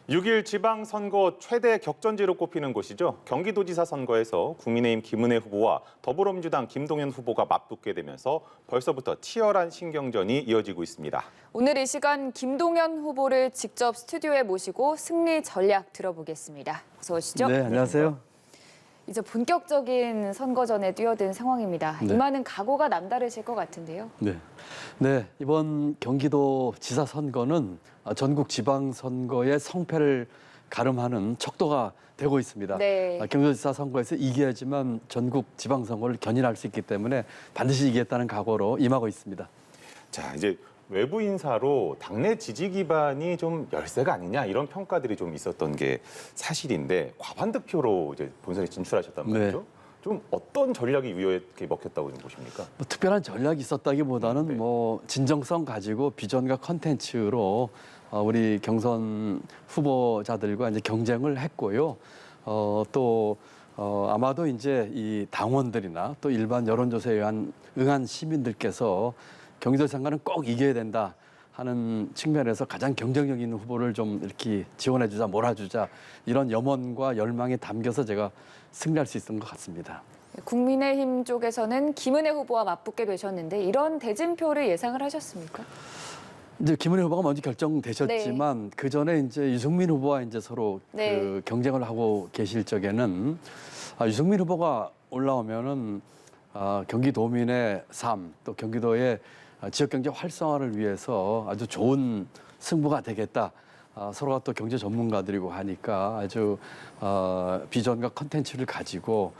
6일 지방선거 최대 격전지로 꼽히는 곳이죠. 경기도지사 선거에서 국민의힘 김은혜 후보와 더불어민주당 김동연 후보가 맞붙게 되면서 벌써부터 치열한 신경전이 이어지고 있습니다. 오늘 이 시간 김동연 후보를 직접 스튜디오에 모시고 승리 전략 들어보겠습니다. 어서 오시죠. 네, 안녕하세요. 이제 본격적인 선거전에 뛰어든 상황입니다. 네. 임하는 각오가 남다르실 것 같은데요. 네, 이번 경기도 지사 선거는 전국 지방선거의 성패를 가름하는 척도가 되고 있습니다. 네. 경기도지사 선거에서 이겨야지만 전국 지방선거를 견인할 수 있기 때문에 반드시 이기겠다는 각오로 임하고 있습니다. 자, 이제 외부 인사로 당내 지지 기반이 좀 열세가 아니냐 이런 평가들이 좀 있었던 게 사실인데 과반 득표로 이제 본선에 진출하셨단 말이죠. 네. 좀 어떤 전략이 유효에 먹혔다고 좀 보십니까? 특별한 전략이 있었다기보다는 네. 진정성 가지고 비전과 컨텐츠로 우리 경선 후보자들과 이제 경쟁을 했고요. 아마도 이제 이 당원들이나 또 일반 여론조사에 응한 시민들께서 경기도 선거는 꼭 이겨야 된다 하는 측면에서 가장 경쟁력 있는 후보를 좀 이렇게 지원해주자, 몰아주자 이런 염원과 열망이 담겨서 제가 승리할 수 있었던 것 같습니다. 국민의힘 쪽에서는 김은혜 후보와 맞붙게 되셨는데 이런 대진표를 예상을 하셨습니까? 이제 김은혜 후보가 먼저 결정되셨지만 그 전에 이제 유승민 후보와 이제 서로 네. 그 경쟁을 하고 계실 적에는 유승민 후보가 올라오면은 경기도민의 삶, 또 경기도의 지역 경제 활성화를 위해서 아주 좋은 승부가 되겠다. 서로가 또 경제 전문가들이고 하니까 아주 비전과 컨텐츠를 가지고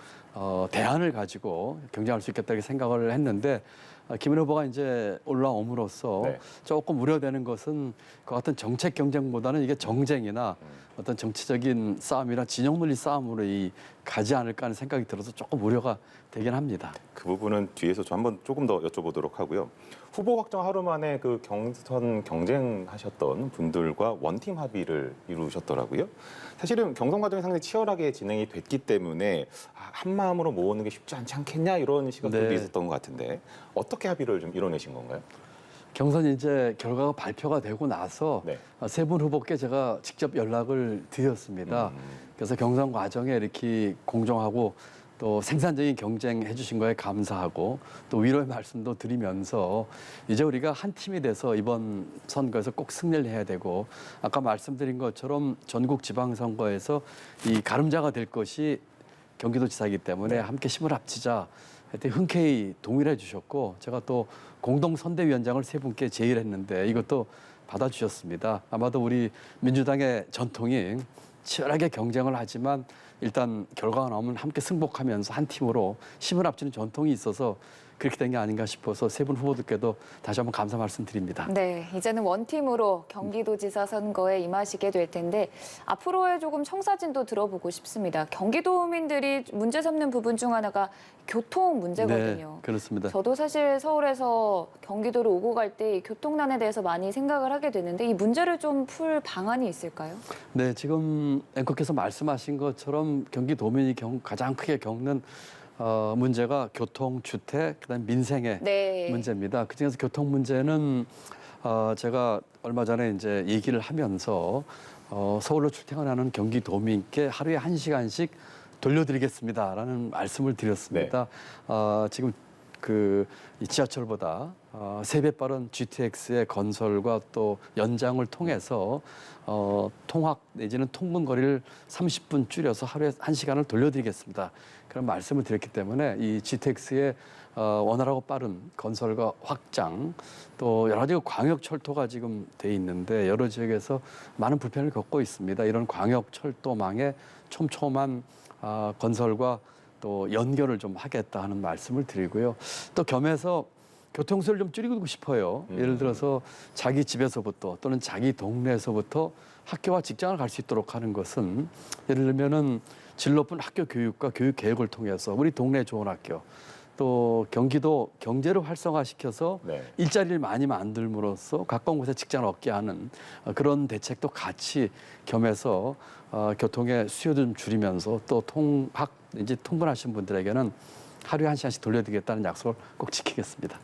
대안을 가지고 경쟁할 수 있겠다 이렇게 생각을 했는데 김은혜 후보가 이제 올라옴으로써 네. 조금 우려되는 것은 그 같은 정책 경쟁보다는 이게 정쟁이나 어떤 정치적인 싸움이나 진영 논리 싸움으로 가지 않을까 하는 생각이 들어서 조금 우려가 되긴 합니다. 그 부분은 뒤에서 한번 조금 더 여쭤보도록 하고요. 후보 확정 하루 만에 그 경선 경쟁하셨던 분들과 원팀 합의를 이루셨더라고요. 사실은 경선 과정이 상당히 치열하게 진행이 됐기 때문에 한 마음으로 모으는 게 쉽지 않지 않겠냐 이런 시각들도 네. 있었던 것 같은데 어떻게 합의를 좀 이뤄내신 건가요? 경선 이제 결과가 발표가 되고 나서 네. 세 분 후보께 제가 직접 연락을 드렸습니다. 그래서 경선 과정에 이렇게 공정하고 또 생산적인 경쟁해 주신 거에 감사하고 또 위로의 말씀도 드리면서 이제 우리가 한 팀이 돼서 이번 선거에서 꼭 승리를 해야 되고 아까 말씀드린 것처럼 전국 지방선거에서 이 가름자가 될 것이 경기도지사이기 때문에 함께 힘을 합치자 하여튼 흔쾌히 동의를 해주셨고 제가 또 공동선대위원장을 세 분께 제의를 했는데 이것도 받아주셨습니다. 아마도 우리 민주당의 전통이 치열하게 경쟁을 하지만 일단 결과가 나오면 함께 승복하면서 한 팀으로 힘을 합치는 전통이 있어서 그렇게 된 게 아닌가 싶어서 세 분 후보들께도 다시 한번 감사 말씀드립니다. 네, 이제는 원팀으로 경기도지사 선거에 임하시게 될 텐데 앞으로의 조금 청사진도 들어보고 싶습니다. 경기도민들이 문제 삼는 부분 중 하나가 교통 문제거든요. 네, 그렇습니다. 저도 사실 서울에서 경기도로 오고 갈 때 교통난에 대해서 많이 생각을 하게 되는데 이 문제를 좀 풀 방안이 있을까요? 네, 지금 앵커께서 말씀하신 것처럼 경기도민이 가장 크게 겪는 문제가 교통, 주택, 그다음 민생의 네. 문제입니다. 그중에서 교통 문제는 제가 얼마 전에 이제 얘기를 하면서 서울로 출퇴근하는 경기도민께 하루에 1시간씩 돌려드리겠습니다라는 말씀을 드렸습니다. 지금 이 지하철보다 3배 빠른 GTX의 건설과 또 연장을 통해서 통학 내지는 통근 거리를 30분 줄여서 하루에 1시간을 돌려드리겠습니다. 그런 말씀을 드렸기 때문에 이 GTX의 원활하고 빠른 건설과 확장 또 여러 가지 광역철도가 지금 돼 있는데 여러 지역에서 많은 불편을 겪고 있습니다. 이런 광역철도망의 촘촘한 건설과 또 연결을 좀 하겠다 하는 말씀을 드리고요. 또 겸해서 교통수를 좀 줄이고 싶어요. 예를 들어서 자기 집에서부터 또는 자기 동네에서부터 학교와 직장을 갈 수 있도록 하는 것은 예를 들면은 질 높은 학교 교육과 교육 계획을 통해서 우리 동네 좋은 학교 또 경기도 경제를 활성화시켜서 네. 일자리를 많이 만들므로써 가까운 곳에 직장을 얻게 하는 그런 대책도 같이 겸해서 교통의 수요도 좀 줄이면서 또 통근하신 분들에게는 하루에 1시간씩 돌려드리겠다는 약속을 꼭 지키겠습니다.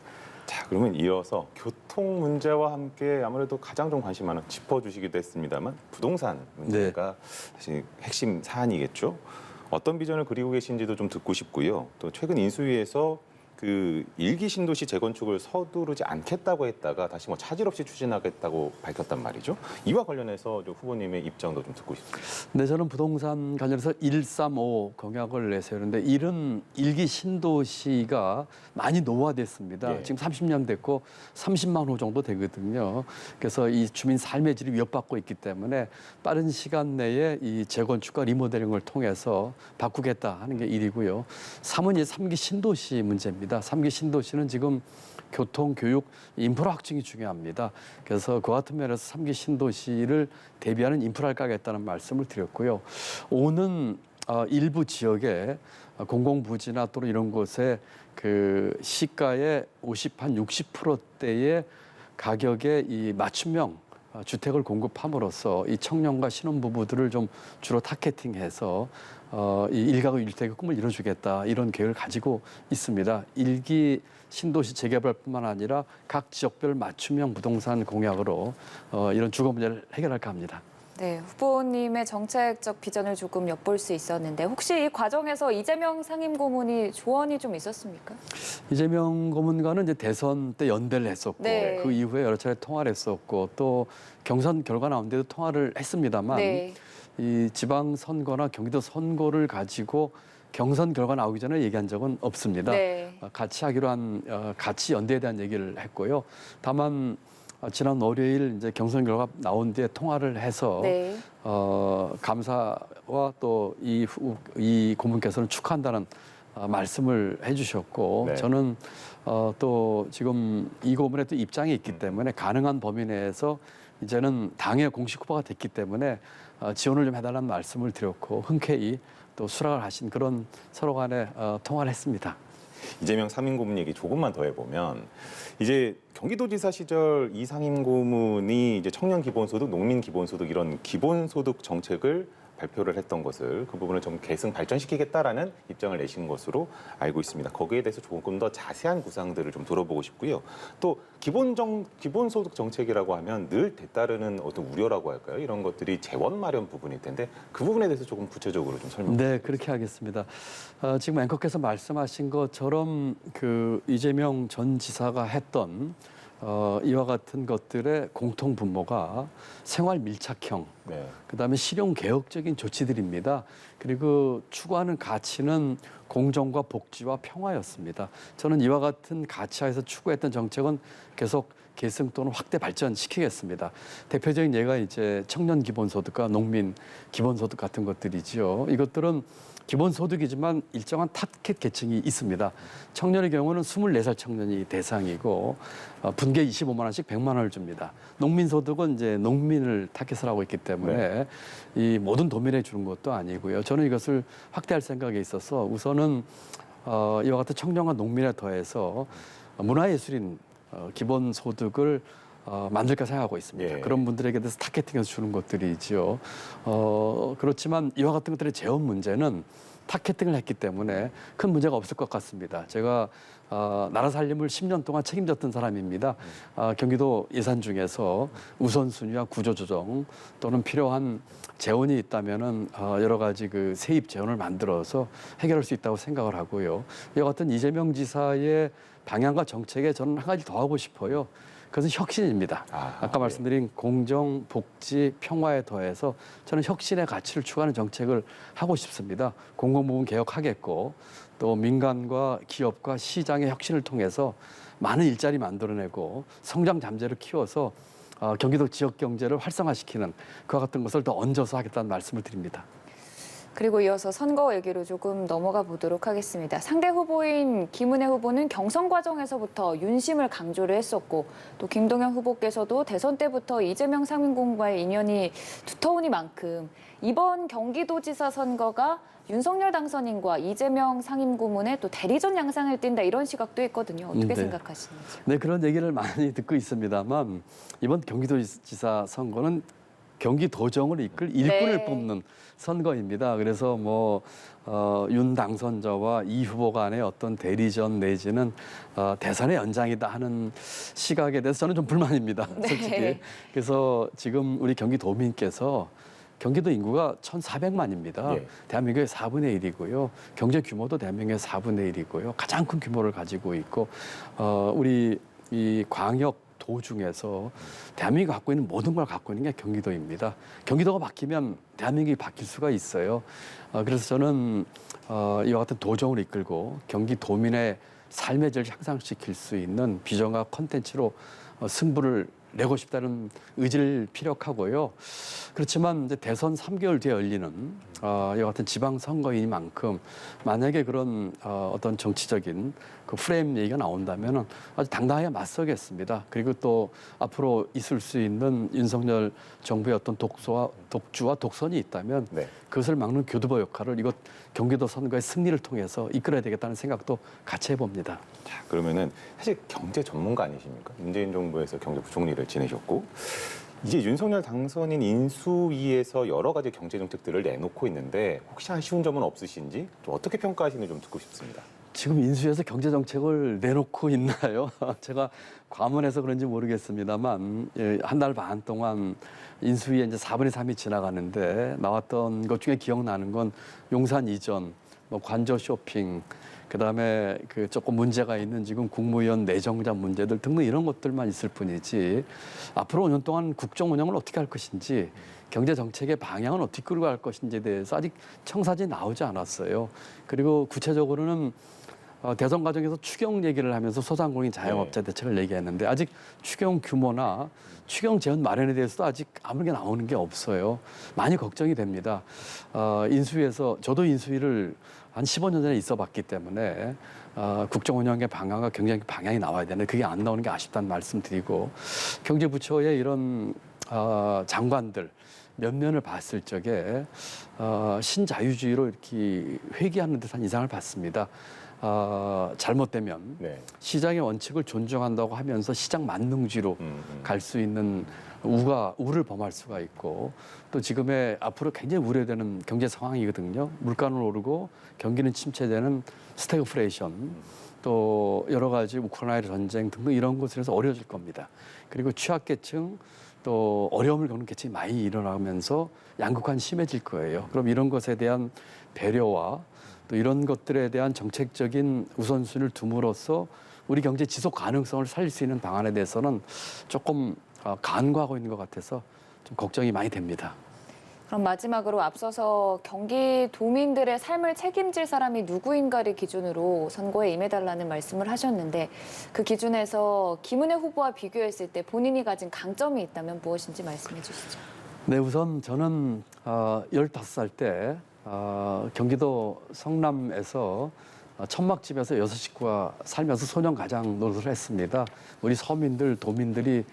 자, 그러면 이어서 교통 문제와 함께 아무래도 가장 좀 관심 많은 짚어주시기도 했습니다만 부동산 문제가 사실 핵심 사안이겠죠. 어떤 비전을 그리고 계신지도 좀 듣고 싶고요. 또 최근 인수위에서 그 일기 신도시 재건축을 서두르지 않겠다고 했다가 다시 뭐 차질 없이 추진하겠다고 밝혔단 말이죠. 이와 관련해서 좀 후보님의 입장도 좀 듣고 싶습니다. 네, 저는 부동산 관련해서 135 공약을 내세우는데 이런 일기 신도시가 많이 노후화됐습니다. 예. 지금 30년 됐고 30만 호 정도 되거든요. 그래서 이 주민 삶의 질이 위협받고 있기 때문에 빠른 시간 내에 이 재건축과 리모델링을 통해서 바꾸겠다 하는 게 1이고요. 3은 이 3기 신도시 문제입니다. 3기 신도시는 지금 교통, 교육, 인프라 확충이 중요합니다. 그래서 그 같은 면에서 3기 신도시를 대비하는 인프라를 까겠다는 말씀을 드렸고요. 5는 일부 지역에 공공부지나 또는 이런 곳에 그 시가의 60%대의 가격의 이 맞춤형 주택을 공급함으로써 이 청년과 신혼부부들을 좀 주로 타겟팅해서 이 일가구 일주택의 꿈을 이뤄주겠다 이런 계획을 가지고 있습니다. 일기 신도시 재개발뿐만 아니라 각 지역별 맞춤형 부동산 공약으로 이런 주거 문제를 해결할까 합니다. 네, 후보님의 정책적 비전을 조금 엿볼 수 있었는데 혹시 이 과정에서 이재명 상임고문이 조언이 좀 있었습니까? 이재명 고문과는 이제 대선 때 연대를 했었고 네. 그 이후에 여러 차례 통화를 했었고 또 경선 결과 나온 데도 통화를 했습니다만 네. 이 지방선거나 경기도 선거를 가지고 경선 결과 나오기 전에 얘기한 적은 없습니다. 네. 같이 하기로 한 같이 연대에 대한 얘기를 했고요. 다만 지난 월요일 이제 경선 결과 나온 뒤에 통화를 해서 네. 감사와 또 이 고문께서는 축하한다는 말씀을 해주셨고 네. 저는 또 지금 이 고문의 또 입장이 있기 때문에 가능한 범위 내에서 이제는 당의 공식 후보가 됐기 때문에 지원을 좀 해달라는 말씀을 드렸고 흔쾌히 또 수락을 하신 그런 서로 간에 통화를 했습니다. 이재명 상임고문 얘기 조금만 더 해보면 이제 경기도지사 시절 이 상임고문이 이제 청년 기본소득, 농민 기본소득 이런 기본소득 정책을 발표를 했던 것을 그 부분을 좀 계승 발전시키겠다라는 입장을 내신 것으로 알고 있습니다. 거기에 대해서 조금 더 자세한 구상들을 좀 들어보고 싶고요. 또 기본소득 정책이라고 하면 늘 뒤따르는 어떤 우려라고 할까요? 이런 것들이 재원 마련 부분일 텐데 그 부분에 대해서 조금 구체적으로 좀 설명. 네, 그렇게 하겠습니다. 지금 앵커께서 말씀하신 것처럼 그 이재명 전 지사가 했던 이와 같은 것들의 공통 분모가 생활 밀착형, 네. 그다음에 실용 개혁적인 조치들입니다. 그리고 추구하는 가치는 공정과 복지와 평화였습니다. 저는 이와 같은 가치하에서 추구했던 정책은 계속 계승 또는 확대 발전시키겠습니다. 대표적인 예가 이제 청년 기본소득과 농민 기본소득 같은 것들이지요. 이것들은 기본소득이지만 일정한 타겟 계층이 있습니다. 청년의 경우는 24살 청년이 대상이고 분개 25만 원씩 100만 원을 줍니다. 농민소득은 이제 농민을 타겟을 하고 있기 때문에 이 모든 도민에 주는 것도 아니고요. 저는 이것을 확대할 생각에 있어서 우선은 이와 같은 청년과 농민에 더해서 문화예술인 기본소득을 만들까 생각하고 있습니다. 예. 그런 분들에게 대해서 타겟팅해서 주는 것들이지요. 그렇지만 이와 같은 것들의 재원 문제는 타겟팅을 했기 때문에 큰 문제가 없을 것 같습니다. 제가 나라 살림을 10년 동안 책임졌던 사람입니다. 경기도 예산 중에서 우선순위와 구조조정 또는 필요한 재원이 있다면은 여러 가지 그 세입 재원을 만들어서 해결할 수 있다고 생각을 하고요. 이와 같은 이재명 지사의 방향과 정책에 저는 한 가지 더 하고 싶어요. 그것은 혁신입니다. 아까 말씀드린 공정, 복지, 평화에 더해서 저는 혁신의 가치를 추구하는 정책을 하고 싶습니다. 공공부문 개혁하겠고 또 민간과 기업과 시장의 혁신을 통해서 많은 일자리 만들어내고 성장 잠재를 키워서 경기도 지역 경제를 활성화시키는 그와 같은 것을 더 얹어서 하겠다는 말씀을 드립니다. 그리고 이어서 선거 얘기로 조금 넘어가 보도록 하겠습니다. 상대 후보인 김은혜 후보는 경선 과정에서부터 윤심을 강조를 했었고 또 김동연 후보께서도 대선 때부터 이재명 상임고문과의 인연이 두터우니만큼 이번 경기도지사 선거가 윤석열 당선인과 이재명 상임고문의 또 대리전 양상을 띈다 이런 시각도 있거든요. 어떻게 생각하시는지? 네, 그런 얘기를 많이 듣고 있습니다만 이번 경기도지사 선거는 경기도정을 이끌 일꾼을 네. 뽑는 선거입니다. 그래서 윤 당선자와 이 후보 간의 어떤 대리전 내지는 대선의 연장이다 하는 시각에 대해서 저는 좀 불만입니다. 네. 솔직히. 그래서 지금 우리 경기도민께서 경기도 인구가 1,400만입니다. 예. 대한민국의 4분의 1이고요. 경제 규모도 대한민국의 4분의 1이고요. 가장 큰 규모를 가지고 있고 우리 이 광역 도 중에서 대한민국이 갖고 있는 모든 걸 갖고 있는 게 경기도입니다. 경기도가 바뀌면 대한민국이 바뀔 수가 있어요. 그래서 저는 이와 같은 도정을 이끌고 경기도민의 삶의 질을 향상시킬 수 있는 비전과 콘텐츠로 승부를 내고 싶다는 의지를 피력하고요. 그렇지만 이제 대선 3개월 뒤에 열리는 이와 같은 지방선거이니만큼 만약에 그런 어떤 정치적인 그 프레임 얘기가 나온다면 아주 당당하게 맞서겠습니다. 그리고 또 앞으로 있을 수 있는 윤석열 정부의 어떤 독주와 독선이 있다면 네. 그것을 막는 교두보 역할을 이것 경기도 선거의 승리를 통해서 이끌어야 되겠다는 생각도 같이 해봅니다. 자, 그러면은 사실 경제 전문가 아니십니까? 문재인 정부에서 경제부총리를 지내셨고 이제 윤석열 당선인 인수위에서 여러 가지 경제 정책들을 내놓고 있는데 혹시 아쉬운 점은 없으신지 좀 어떻게 평가하시는지 좀 듣고 싶습니다. 지금 인수위에서 경제 정책을 내놓고 있나요? 제가 과문해서 그런지 모르겠습니다만 한 달 반 동안 인수위에 이제 4분의 3이 지나가는데 나왔던 것 중에 기억나는 건 용산 이전, 관저 쇼핑, 그다음에 그 조금 문제가 있는 지금 국무위원 내정자 문제들 등등 이런 것들만 있을 뿐이지 앞으로 5년 동안 국정 운영을 어떻게 할 것인지 경제 정책의 방향은 어떻게 끌고 갈 것인지에 대해서 아직 청사진이 나오지 않았어요. 그리고 구체적으로는 대선 과정에서 추경 얘기를 하면서 소상공인 자영업자 대책을 얘기했는데 아직 추경 규모나 추경 재원 마련에 대해서도 아직 아무게 나오는 게 없어요. 많이 걱정이 됩니다. 인수위에서 저도 인수위를 한 15년 전에 있어봤기 때문에 국정 운영의 방향과 경제적 방향이 나와야 되는데 그게 안 나오는 게 아쉽다는 말씀드리고 경제부처의 이런 장관들 몇 면을 봤을 적에 신자유주의로 이렇게 회귀하는 듯한 인상을 받습니다. 잘못되면 네. 시장의 원칙을 존중한다고 하면서 시장 만능주의로 갈 수 있는 우를 범할 수가 있고 또 지금의 앞으로 굉장히 우려되는 경제 상황이거든요. 물가는 오르고 경기는 침체되는 스태그플레이션 또 여러 가지 우크라이나 전쟁 등등 이런 것으로 해서 어려워질 겁니다. 그리고 취약계층 또 어려움을 겪는 계층이 많이 일어나면서 양극화는 심해질 거예요. 그럼 이런 것에 대한 배려와 또 이런 것들에 대한 정책적인 우선순위를 둠으로써 우리 경제 지속 가능성을 살릴 수 있는 방안에 대해서는 조금 간과하고 있는 것 같아서 좀 걱정이 많이 됩니다. 그럼 마지막으로 앞서서 경기도민들의 삶을 책임질 사람이 누구인가를 기준으로 선거에 임해달라는 말씀을 하셨는데 그 기준에서 김은혜 후보와 비교했을 때 본인이 가진 강점이 있다면 무엇인지 말씀해 주시죠. 네, 우선 저는 15살 때 경기도 성남에서 천막집에서 6식구가 살면서 소년 가장 노릇을 했습니다. 우리 서민들, 도민들이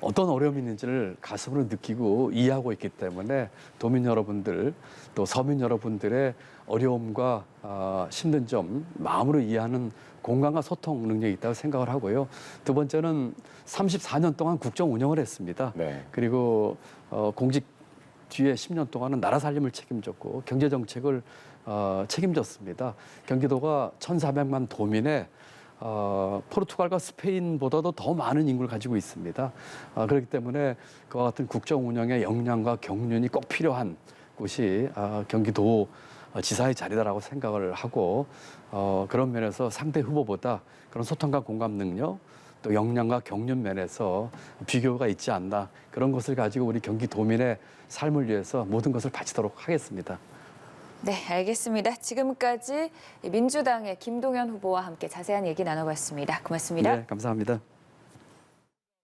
어떤 어려움이 있는지를 가슴으로 느끼고 이해하고 있기 때문에 도민 여러분들 또 서민 여러분들의 어려움과 힘든 점 마음으로 이해하는 공감과 소통 능력이 있다고 생각을 하고요. 두 번째는 34년 동안 국정 운영을 했습니다. 네. 그리고 공직 뒤에 10년 동안은 나라 살림을 책임졌고 경제 정책을 책임졌습니다. 경기도가 1,400만 도민의 포르투갈과 스페인보다도 더 많은 인구를 가지고 있습니다. 그렇기 때문에 그와 같은 국정 운영의 역량과 경륜이 꼭 필요한 곳이 경기도 지사의 자리다라고 생각을 하고 그런 면에서 상대 후보보다 그런 소통과 공감 능력 또 역량과 경륜 면에서 비교가 있지 않나 그런 것을 가지고 우리 경기도민의 삶을 위해서 모든 것을 바치도록 하겠습니다. 네, 알겠습니다. 지금까지 민주당의 김동연 후보와 함께 자세한 얘기 나눠봤습니다. 고맙습니다. 네, 감사합니다.